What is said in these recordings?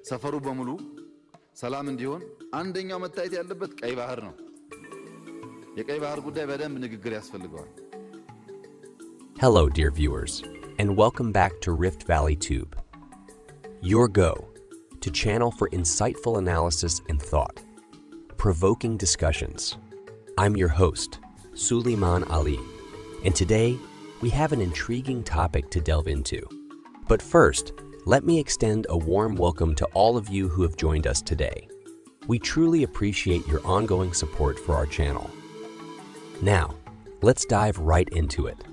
ሰፈሩ በሙሉ ሰላም እንዲሆን አንደኛው መታየት ያለበት ቀይ ባህር ነው። የቀይ ባህር ጉዳይ በደንብ ንግግር ያስፈልገዋል። Hello dear viewers, and welcome back to Rift Valley Tube, your go-to channel for insightful analysis and thought, provoking discussions. I'm your host, Suleiman Ali, and today we have an intriguing topic to delve into. But first, let me extend a warm welcome to all of you who have joined us today. We truly appreciate your ongoing support for our channel. Now, let's dive right into it.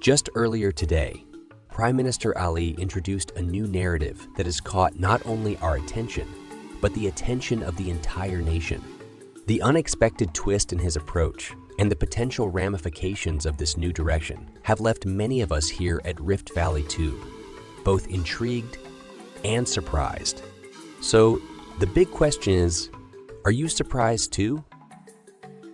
Just earlier today, Prime Minister Ali introduced a new narrative that has caught not only our attention, but the attention of the entire nation. The unexpected twist in his approach and the potential ramifications of this new direction have left many of us here at Rift Valley Tube both intrigued and surprised. So, the big question is, are you surprised too?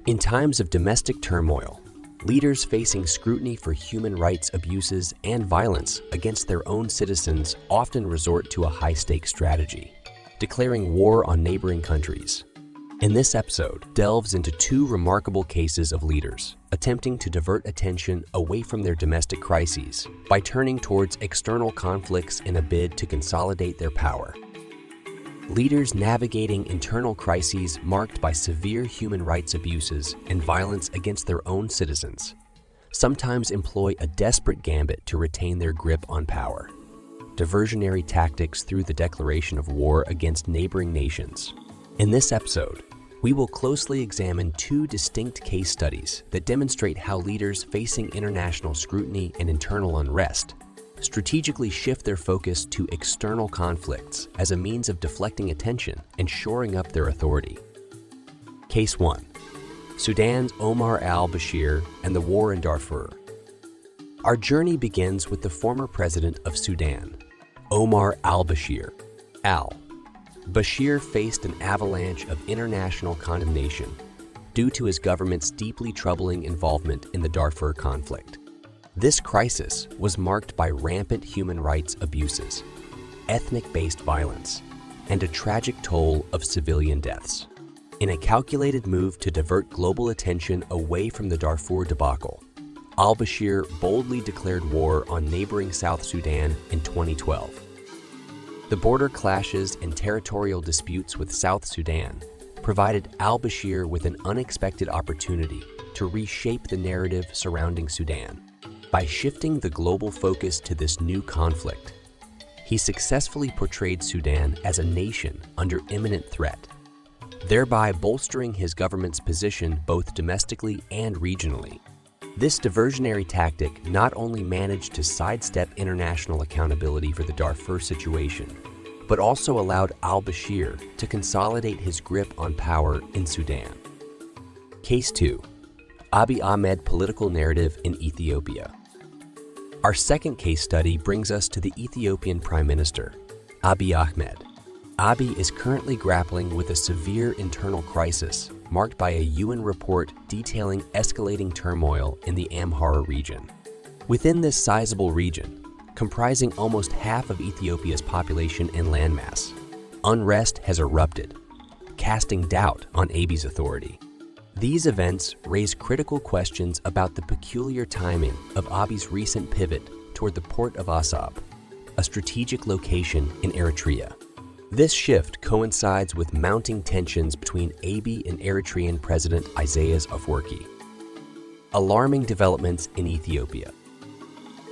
In times of domestic turmoil, leaders facing scrutiny for human rights abuses and violence against their own citizens often resort to a high-stakes strategy, declaring war on neighboring countries. In this episode, delves into two remarkable cases of leaders attempting to divert attention away from their domestic crises by turning towards external conflicts in a bid to consolidate their power. Leaders navigating internal crises marked by severe human rights abuses and violence against their own citizens sometimes employ a desperate gambit to retain their grip on power. Diversionary tactics through the declaration of war against neighboring nations. In this episode, we will closely examine two distinct case studies that demonstrate how leaders facing international scrutiny and internal unrest strategically shift their focus to external conflicts as a means of deflecting attention and shoring up their authority. Case 1. Sudan's Omar al-Bashir and the war in Darfur. Our journey begins with the former president of Sudan, Omar al-Bashir. Bashir faced an avalanche of international condemnation due to his government's deeply troubling involvement in the Darfur conflict. This crisis was marked by rampant human rights abuses, ethnic-based violence, and a tragic toll of civilian deaths. In a calculated move to divert global attention away from the Darfur debacle, al-Bashir boldly declared war on neighboring South Sudan in 2012. The border clashes and territorial disputes with South Sudan provided al-Bashir with an unexpected opportunity to reshape the narrative surrounding Sudan. By shifting the global focus to this new conflict, he successfully portrayed Sudan as a nation under imminent threat, thereby bolstering his government's position both domestically and regionally. This diversionary tactic not only managed to sidestep international accountability for the Darfur situation, but also allowed al-Bashir to consolidate his grip on power in Sudan. Case 2. Abiy Ahmed political narrative in Ethiopia. Our second case study brings us to the Ethiopian Prime Minister, Abiy Ahmed. Abiy is currently grappling with a severe internal crisis marked by a UN report detailing escalating turmoil in the Amhara region. Within this sizable region, comprising almost half of Ethiopia's population and landmass, unrest has erupted, casting doubt on Abiy's authority. These events raise critical questions about the peculiar timing of Abiy's recent pivot toward the port of Asab, a strategic location in Eritrea. This shift coincides with mounting tensions between Abiy and Eritrean President Isaias Afwerki. Alarming developments in Ethiopia.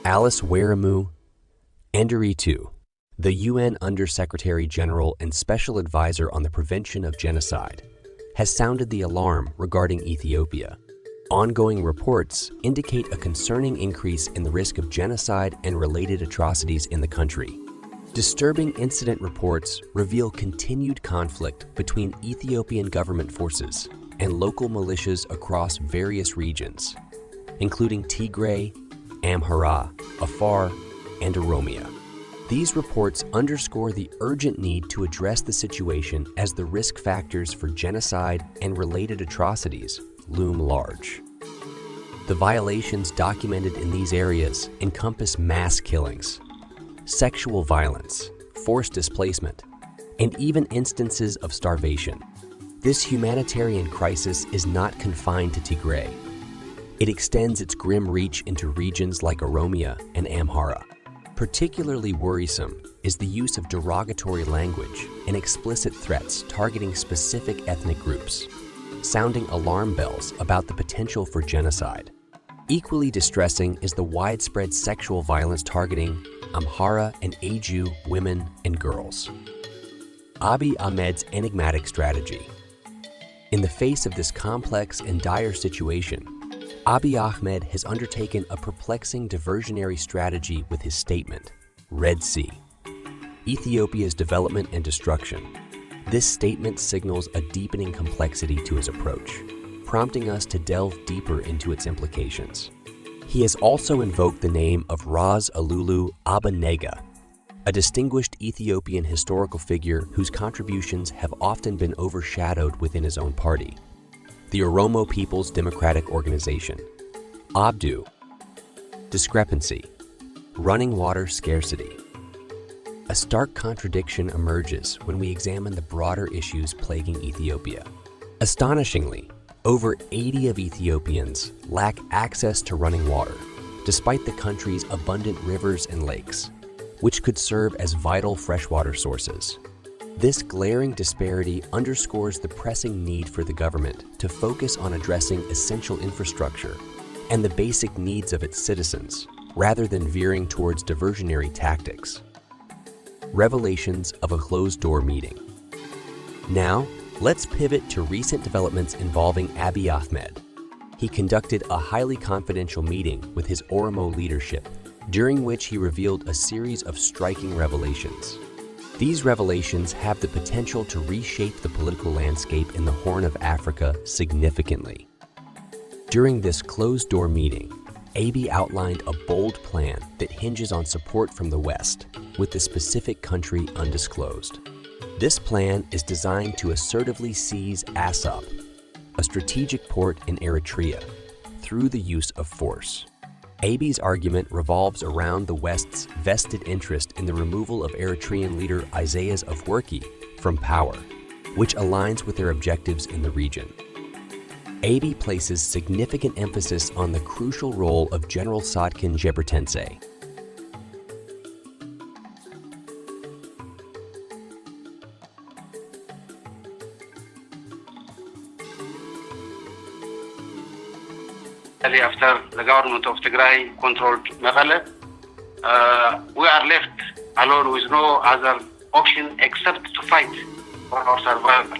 Alice Weramu Nderitu, the UN Under-Secretary General and Special Advisor on the Prevention of Genocide, has sounded the alarm regarding Ethiopia. Ongoing reports indicate a concerning increase in the risk of genocide and related atrocities in the country. Disturbing incident reports reveal continued conflict between Ethiopian government forces and local militias across various regions, including Tigray, Amhara, Afar, and Oromia. These reports underscore the urgent need to address the situation as the risk factors for genocide and related atrocities loom large. The violations documented in these areas encompass mass killings, sexual violence, forced displacement, and even instances of starvation. This humanitarian crisis is not confined to Tigray. It extends its grim reach into regions like Oromia and Amhara. Particularly worrisome is the use of derogatory language and explicit threats targeting specific ethnic groups, sounding alarm bells about the potential for genocide. Equally distressing is the widespread sexual violence targeting Amhara and Aju women and girls. Abiy Ahmed's enigmatic strategy. In the face of this complex and dire situation, Abiy Ahmed has undertaken a perplexing diversionary strategy with his statement, Red Sea, Ethiopia's development and destruction. This statement signals a deepening complexity to his approach, prompting us to delve deeper into its implications. He has also invoked the name of Ras Alulu Abanega, a distinguished Ethiopian historical figure whose contributions have often been overshadowed within his own party, the Oromo People's Democratic Organization. Abdu. Discrepancy. Running water scarcity. A stark contradiction emerges when we examine the broader issues plaguing Ethiopia. Astonishingly, over 80 of Ethiopians lack access to running water, despite the country's abundant rivers and lakes, which could serve as vital freshwater sources. This glaring disparity underscores the pressing need for the government to focus on addressing essential infrastructure and the basic needs of its citizens, rather than veering towards diversionary tactics. Revelations of a closed-door meeting. Now, let's pivot to recent developments involving Abiy Ahmed. He conducted a highly confidential meeting with his Oromo leadership, during which he revealed a series of striking revelations. These revelations have the potential to reshape the political landscape in the Horn of Africa significantly. During this closed-door meeting, Abiy outlined a bold plan that hinges on support from the West, with the specific country undisclosed. This plan is designed to assertively seize Assab, a strategic port in Eritrea, through the use of force. Abiy's argument revolves around the West's vested interest in the removal of Eritrean leader Isaias Afwerki from power, which aligns with their objectives in the region. Abiy places significant emphasis on the crucial role of General Sotkin Gebretense. After the government of Tigray controlled Mekelle, we are left alone with no other option except to fight for our survival.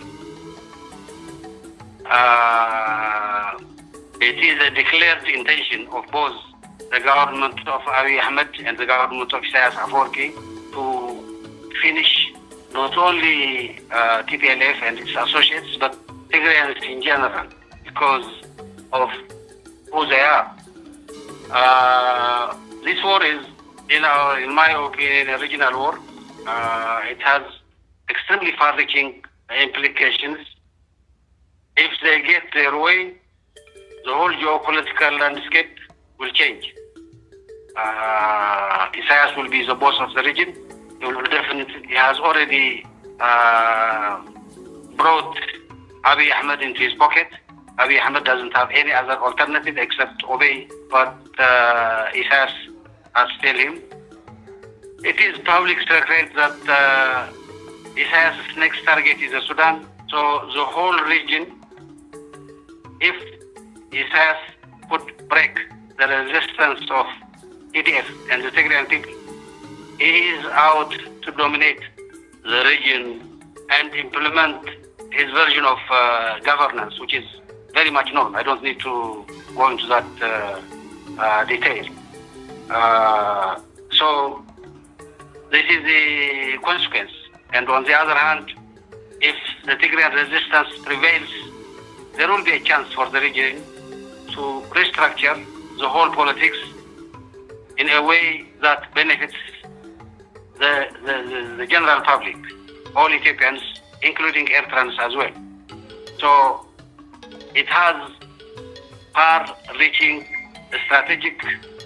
It is a declared intention of both the government of Abiy Ahmed and the government of Isaias Afwerki to finish not only TPLF and its associates, but Tigrayans in general, because of who they are. This war is, in my opinion, a regional war. It has extremely far-reaching implications. If they get their way, the whole geopolitical landscape will change. Isaias will be the boss of the region. He has already brought Abiy Ahmed into his pocket. Abiy Ahmed doesn't have any other alternative except to obey what Isaias has told him. It is public secret that Isaias' next target is Sudan. So the whole region, if Isaias could break the resistance of TDF and the Tigrayan people, he is out to dominate the region and implement his version of governance, which is very much known. I don't need to go into that detail. So this is the consequence. And on the other hand, if the Tigrayan resistance prevails, there will be a chance for the region to restructure the whole politics in a way that benefits the general public, all Ethiopians, including Eritreans as well. So it has far-reaching strategic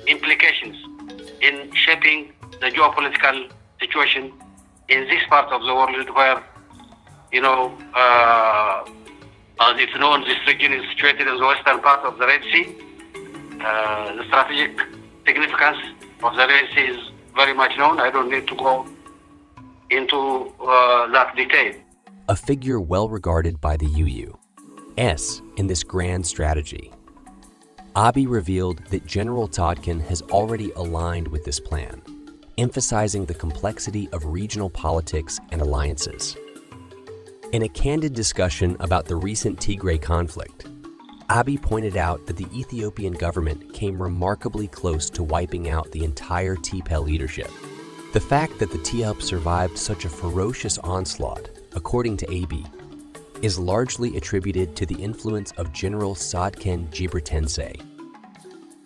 implications in shaping the geopolitical situation in this part of the world where, as it's known, this region is situated in the western part of the Red Sea. The strategic significance of the Red Sea is very much known. I don't need to go into that detail. A figure well regarded by the UU.S in this grand strategy. Abiy revealed that General Todkin has already aligned with this plan, emphasizing the complexity of regional politics and alliances. In a candid discussion about the recent Tigray conflict, Abiy pointed out that the Ethiopian government came remarkably close to wiping out the entire TPEL leadership. The fact that the TPEL survived such a ferocious onslaught, according to Abiy, is largely attributed to the influence of General Todkin Gebretensei.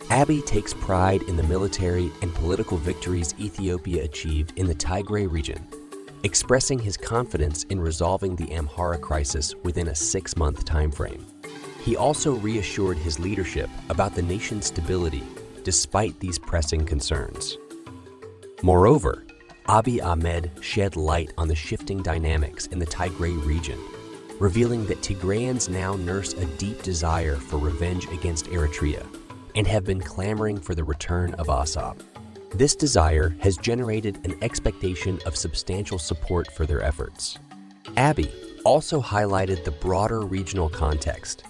Abiy takes pride in the military and political victories Ethiopia achieved in the Tigray region, expressing his confidence in resolving the Amhara crisis within a 6-month timeframe. He also reassured his leadership about the nation's stability despite these pressing concerns. Moreover, Abiy Ahmed shed light on the shifting dynamics in the Tigray region, revealing that Tigrayans now nurse a deep desire for revenge against Eritrea and have been clamoring for the return of Assad. This desire has generated an expectation of substantial support for their efforts. Abiy also highlighted the broader regional context,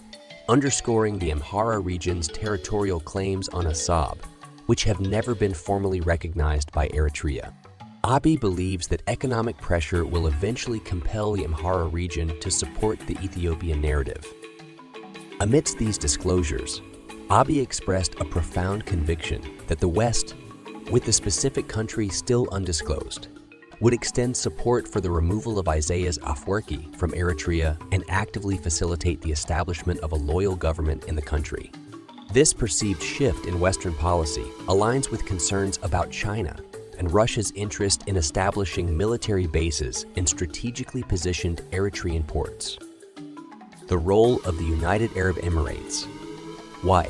underscoring the Amhara region's territorial claims on Assad, which have never been formally recognized by Eritrea. Abiy believes that economic pressure will eventually compel the Amhara region to support the Ethiopian narrative. Amidst these disclosures, Abiy expressed a profound conviction that the West, with the specific country still undisclosed, would extend support for the removal of Isaias Afwerki from Eritrea and actively facilitate the establishment of a loyal government in the country. This perceived shift in Western policy aligns with concerns about China and Russia's interest in establishing military bases in strategically positioned Eritrean ports. The role of the United Arab Emirates. Why?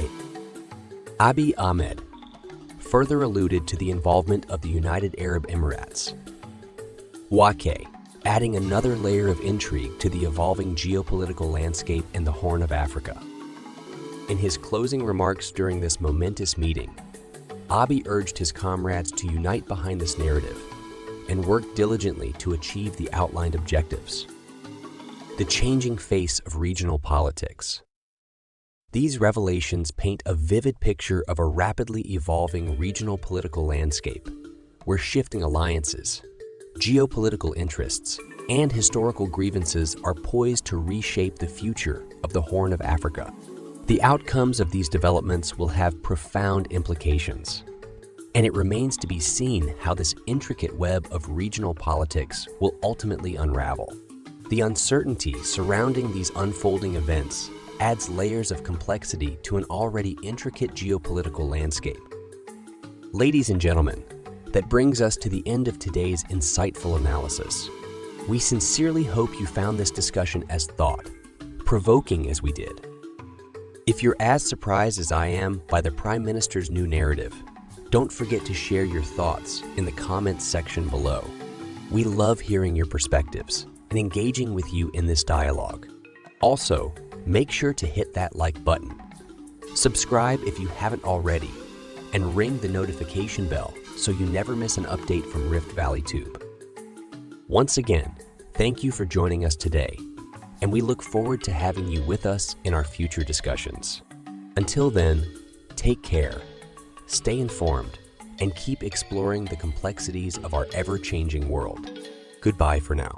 Abiy Ahmed further alluded to the involvement of the United Arab Emirates. Wake, adding another layer of intrigue to the evolving geopolitical landscape in the Horn of Africa. In his closing remarks during this momentous meeting, Abiy urged his comrades to unite behind this narrative and work diligently to achieve the outlined objectives. The changing face of regional politics. These revelations paint a vivid picture of a rapidly evolving regional political landscape where shifting alliances, geopolitical interests, and historical grievances are poised to reshape the future of the Horn of Africa. The outcomes of these developments will have profound implications, and it remains to be seen how this intricate web of regional politics will ultimately unravel. The uncertainty surrounding these unfolding events adds layers of complexity to an already intricate geopolitical landscape. Ladies and gentlemen, that brings us to the end of today's insightful analysis. We sincerely hope you found this discussion as thought-provoking as we did. If you're as surprised as I am by the Prime Minister's new narrative, don't forget to share your thoughts in the comments section below. We love hearing your perspectives and engaging with you in this dialogue. Also, make sure to hit that like button. Subscribe if you haven't already, and ring the notification bell so you never miss an update from Rift Valley Tube. Once again, thank you for joining us today, and we look forward to having you with us in our future discussions. Until then, take care, stay informed, and keep exploring the complexities of our ever-changing world. Goodbye for now.